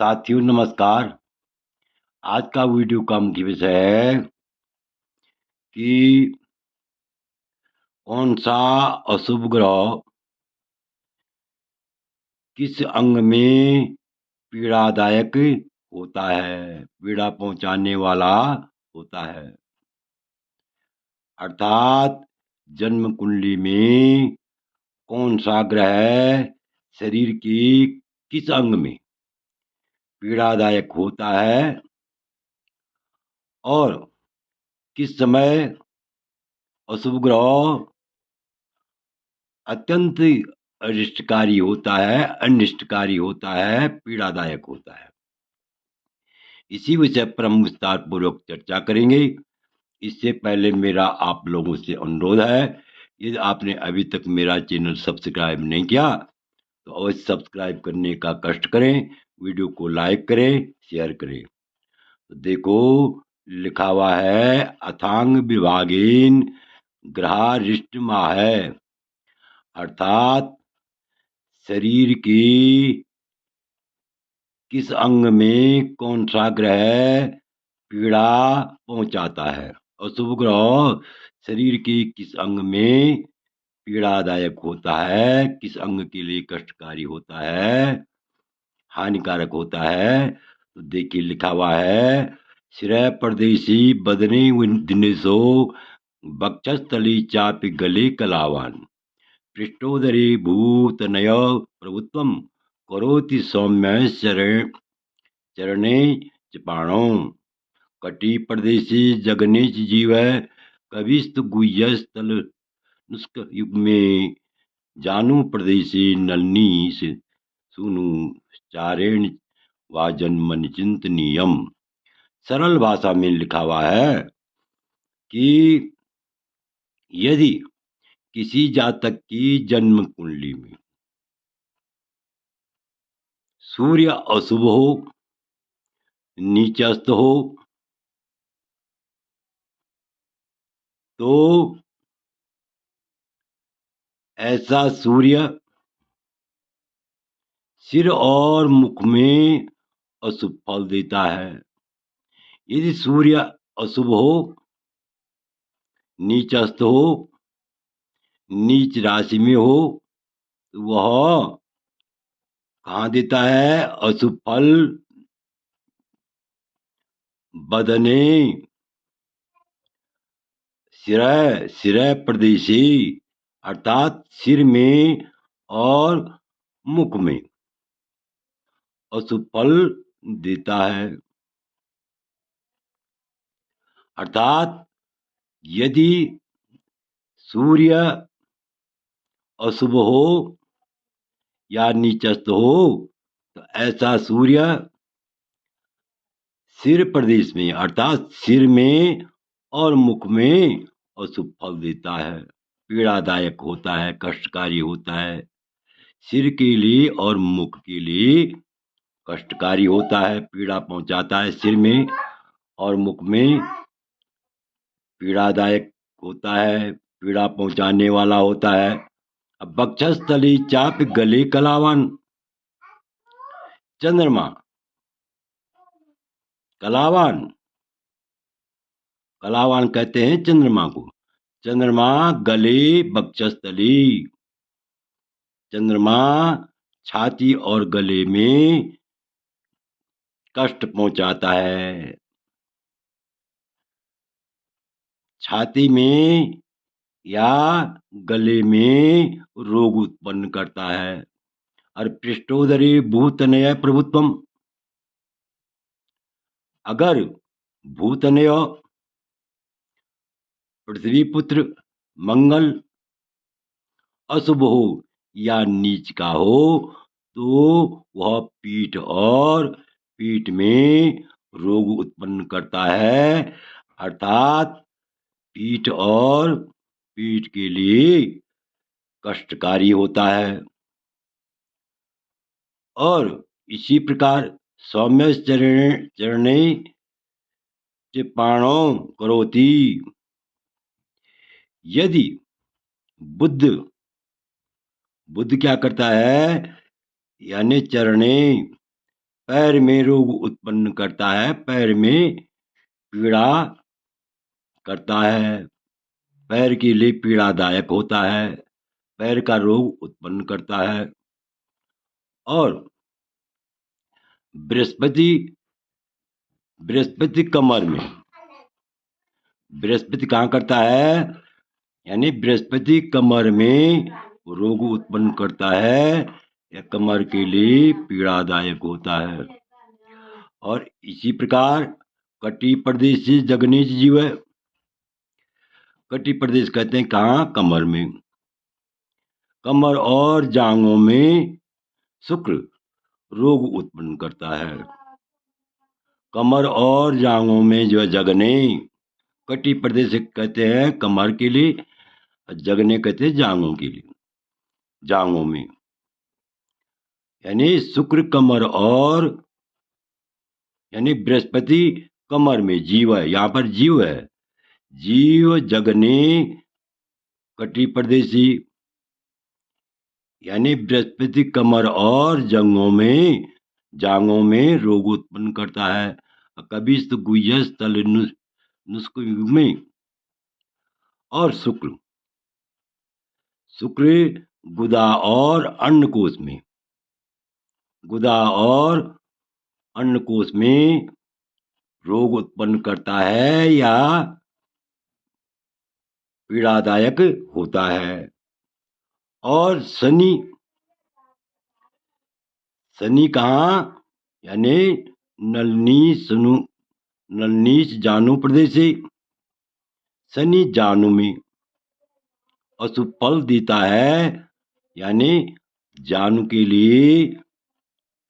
साथियों नमस्कार। आज का वीडियो का मुख्य विषय है कि कौन सा अशुभ ग्रह किस अंग में पीड़ादायक होता है, पीड़ा पहुंचाने वाला होता है। अर्थात जन्म कुंडली में कौन सा ग्रह शरीर की किस अंग में पीड़ादायक होता है और किस समय अशुभ ग्रह अत्यंत अनिष्टकारी होता है, अनिष्टकारी होता है, पीड़ादायक होता है। इसी विषय पर हम विस्तार पूर्वक चर्चा करेंगे। इससे पहले मेरा आप लोगों से अनुरोध है, यदि आपने अभी तक मेरा चैनल सब्सक्राइब नहीं किया तो अवश्य सब्सक्राइब करने का कष्ट करें, वीडियो को लाइक करें, शेयर करें। तो देखो, लिखा हुआ है अथांग विभागेन ग्रहारिष्टमा है, अर्थात शरीर की किस अंग में कौन सा ग्रह पीड़ा पहुंचाता है। अशुभ ग्रह शरीर के किस अंग में पीड़ादायक होता है, किस अंग के लिए कष्टकारी होता है, हानिकारक होता है। तो देखिए लिखा हुआ है श्रेय प्रदेशी बदने दिनेशो वक्षस्थली चापि गले कलावान पृष्ठोदरे भूतनय प्रभुत्वम करोति सौम्य चरणे चपाणो कटी प्रदेशी जगने जीव कविस्त गुह्यस्थल नुस्क युग में जानू प्रदेशी नलनीश सुनु चारेण वाजन्मन चिंतनीयम। सरल भाषा में लिखा हुआ है कि यदि किसी जातक की जन्म कुंडली में सूर्य अशुभ हो, नीचस्थ हो, तो ऐसा सूर्य सिर और मुख में अशुभ फल देता है। यदि सूर्य अशुभ हो, नीचस्थ हो, नीच राशि में हो, तो वह कहाँ देता है अशुभ फल? बदने सिर प्रदेशी, अर्थात सिर में और मुख में अशुभ फल देता है। अर्थात यदि सूर्य अशुभ हो या नीचस्थ हो, तो ऐसा सूर्य सिर प्रदेश में अर्थात सिर में और मुख में अशुभ फल देता है, पीड़ादायक होता है, कष्टकारी होता है। सिर के लिए और मुख के लिए कष्टकारी होता है, पीड़ा पहुंचाता है। सिर में और मुख में पीड़ादायक होता है, पीड़ा पहुंचाने वाला होता है। अब वक्षस्थली चाप गले कलावन, चंद्रमा कलावान, कलावान कहते हैं चंद्रमा को। चंद्रमा गले वक्षस्थली, चंद्रमा छाती और गले में कष्ट पहुंचाता है। छाती में या गले में रोग उत्पन्न करता है। और पृष्ठोदरी भूतनय प्रभुत्वम, अगर भूतनय पृथ्वी पुत्र मंगल अशुभ हो या नीच का हो, तो वह पीठ और पीठ में रोग उत्पन्न करता है। अर्थात पीठ और पीठ के लिए कष्टकारी होता है। और इसी प्रकार सौम्य चरणे पाणो करोति, यदि बुद्ध बुद्ध क्या करता है, यानी चरणे पैर में रोग उत्पन्न करता है, पैर में पीड़ा करता है, पैर के लिए पीड़ादायक होता है, पैर का रोग उत्पन्न करता है। और बृहस्पति बृहस्पति कमर में, बृहस्पति कहाँ करता है, यानी बृहस्पति कमर में रोग उत्पन्न करता है या कमर के लिए पीड़ादायक होता है। और इसी प्रकार कटी प्रदेश से जगनेश जीव है। कटी प्रदेश कहते हैं कहाँ, कमर में। कमर और जांघों में शुक्र रोग उत्पन्न करता है। कमर और जांघों में जो जगने, कटी प्रदेश कहते हैं कमर के लिए, जगने कहते हैं जांघों के लिए, जांघों में। यानी शुक्र कमर और, यानी बृहस्पति कमर में जीव है, यहाँ पर जीव है, जीव जगने कटी प्रदेशी, यानी बृहस्पति कमर और जांघों में रोग उत्पन्न करता है। कबिस्त गुह्यस तल नुस्क में। और शुक्र गुदा और अन्नकोश में, गुदा और अन्नकोश में रोग उत्पन्न करता है या पीड़ादायक होता है। और शनि कहाँ, यानी नलनीश जानु प्रदेश से, शनि जानु में अशुभ फल देता है, यानी जानु के लिए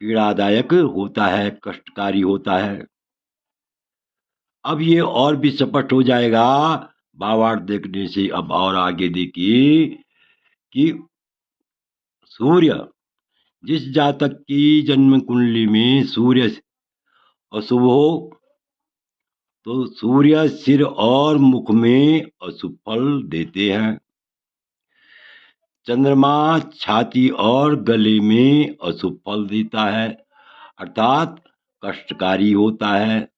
पीड़ादायक होता है, कष्टकारी होता है। अब ये और भी स्पष्ट हो जाएगा भावार्थ देखने से। अब और आगे देखिए कि सूर्य, जिस जातक की जन्म कुंडली में सूर्य अशुभ हो तो सूर्य सिर और मुख में अशुभ फल देते हैं। चंद्रमा छाती और गले में अशुभ फल देता है, अर्थात कष्टकारी होता है।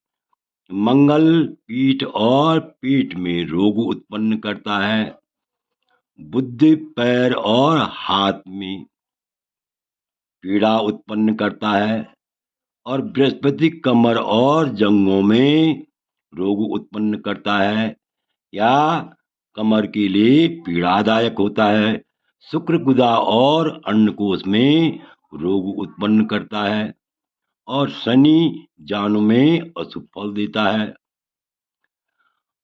मंगल पीठ और पेट में रोग उत्पन्न करता है। बुध पैर और हाथ में पीड़ा उत्पन्न करता है। और बृहस्पति कमर और जंघों में रोग उत्पन्न करता है या कमर के लिए पीड़ादायक होता है। शुक्र गुदा और अन्नकोश में रोग उत्पन्न करता है। और शनि जानु में अशुभ फल देता है।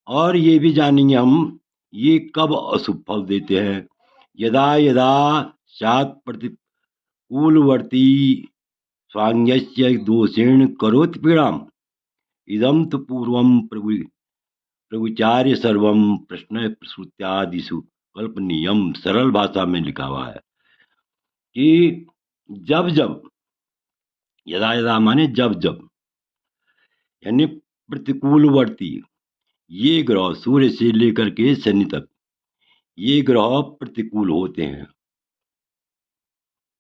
और ये भी जानेंगे हम ये कब अशुभ फल देते हैं। यदा यदा सात प्रतिकूलवर्ती स्वांग्यस्य दोषेण करोति पीड़ाम इदम तो पूर्वम प्रविचार्य सर्वम प्रश्न प्रसूत्यादिषु कल्पनीयम। सरल भाषा में लिखा हुआ है कि जब जब, यदा यदा माने जब जब, यानी प्रतिकूलवर्ती, ये ग्रह सूर्य से लेकर के शनि तक ये ग्रह प्रतिकूल होते हैं।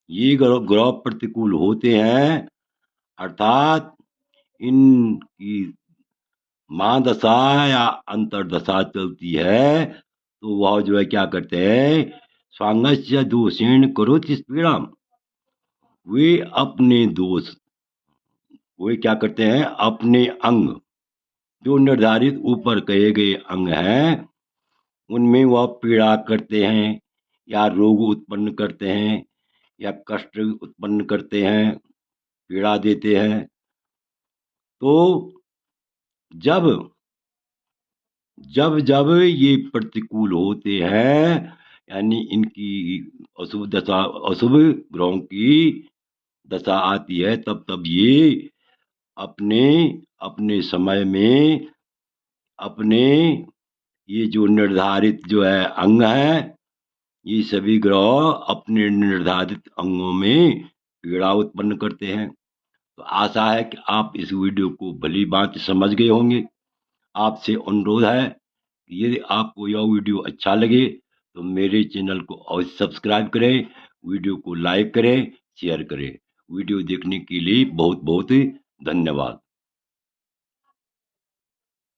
ये ग्रह प्रतिकूल होते हैं अर्थात इनकी महादशा या अंतरदशा चलती है तो वह जो है क्या करते हैं, स्वांगस्य दोषेण करोति पीड़ाम, वे अपने दोष, वे क्या करते हैं, अपने अंग जो निर्धारित ऊपर कहे गए अंग हैं उनमें वह पीड़ा करते हैं या रोग उत्पन्न करते हैं या कष्ट उत्पन्न करते हैं, पीड़ा देते हैं। तो जब जब जब ये प्रतिकूल होते हैं, यानी इनकी अशुभ दशा, अशुभ ग्रहों की दशा आती है, तब तब ये अपने अपने समय में अपने ये जो निर्धारित जो है अंग है, ये सभी ग्रह अपने निर्धारित अंगों में पीड़ा उत्पन्न करते हैं। तो आशा है कि आप इस वीडियो को भली भांति समझ गए होंगे। आपसे अनुरोध है कि यदि आपको यह वीडियो अच्छा लगे तो मेरे चैनल को अवश्य सब्सक्राइब करें, वीडियो को लाइक करें, शेयर करें। वीडियो देखने के लिए बहुत बहुत धन्यवाद।